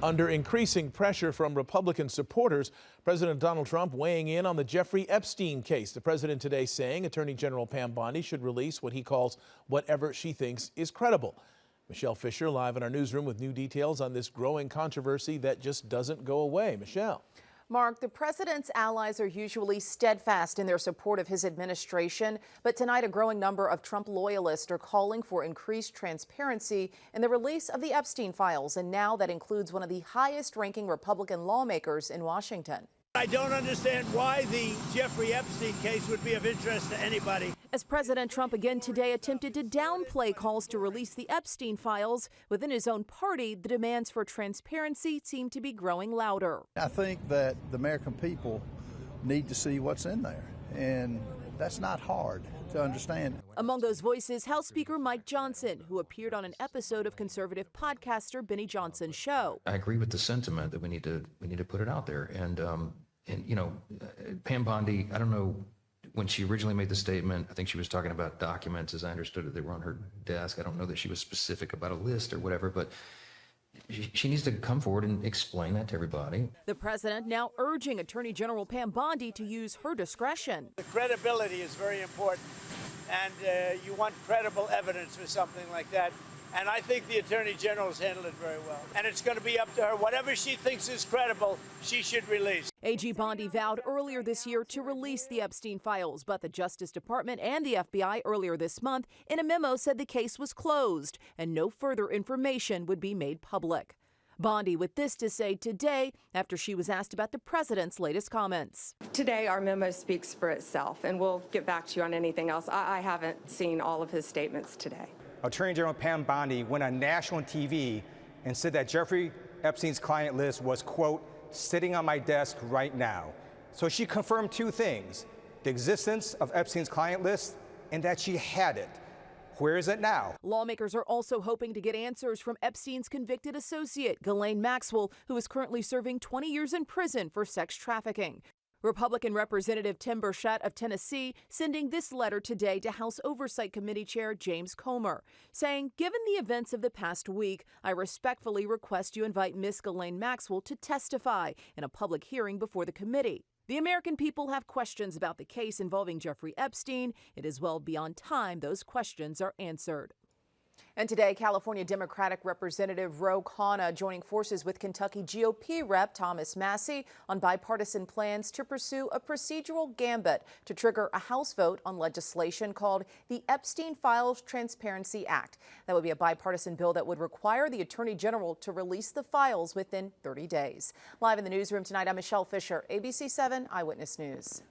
Under increasing pressure from Republican supporters, President Donald Trump weighing in on the Jeffrey Epstein case. The president today saying Attorney General Pam Bondi should release what he calls whatever she thinks is credible. Michelle Fisher live in our newsroom with new details on this growing controversy that just doesn't go away. Michelle. Mark, the president's allies are usually steadfast in their support of his administration, but tonight a growing number of Trump loyalists are calling for increased transparency in the release of the Epstein files, and now that includes one of the highest-ranking Republican lawmakers in Washington. I don't understand why the Jeffrey Epstein case would be of interest to anybody. As President Trump again today attempted to downplay calls to release the Epstein files, within his own party, the demands for transparency seem to be growing louder. I think that the American people need to see what's in there, and that's not hard to understand. Among those voices, House Speaker Mike Johnson, who appeared on an episode of conservative podcaster Benny Johnson's show. I agree with the sentiment that we need to put it out there. And you know, Pam Bondi, I don't know, when she originally made the statement, I think she was talking about documents, as I understood it, they were on her desk. I don't know that she was specific about a list or whatever, but she needs to come forward and explain that to everybody. The president now urging Attorney General Pam Bondi to use her discretion. The credibility is very important, and you want credible evidence for something like that. And I think the Attorney General has handled it very well. And it's going to be up to her. Whatever she thinks is credible, she should release. AG Bondi vowed earlier this year to release the Epstein files, but the Justice Department and the FBI earlier this month in a memo said the case was closed and no further information would be made public. Bondi with this to say today after she was asked about the president's latest comments. Today, our memo speaks for itself, and we'll get back to you on anything else. I haven't seen all of his statements today. Attorney General Pam Bondi went on national TV and said that Jeffrey Epstein's client list was, quote, sitting on my desk right now. So she confirmed two things: the existence of Epstein's client list and that she had it. Where is it now? Lawmakers are also hoping to get answers from Epstein's convicted associate, Ghislaine Maxwell, who is currently serving 20 years in prison for sex trafficking. Republican Representative Tim Burchett of Tennessee sending this letter today to House Oversight Committee Chair James Comer, saying, given the events of the past week, I respectfully request you invite Ms. Ghislaine Maxwell to testify in a public hearing before the committee. The American people have questions about the case involving Jeffrey Epstein. It is well beyond time those questions are answered. And today, California Democratic Representative Ro Khanna joining forces with Kentucky GOP Rep Thomas Massie on bipartisan plans to pursue a procedural gambit to trigger a House vote on legislation called the Epstein Files Transparency Act. That would be a bipartisan bill that would require the Attorney General to release the files within 30 days. Live in the newsroom tonight, I'm Michelle Fisher, ABC 7 Eyewitness News.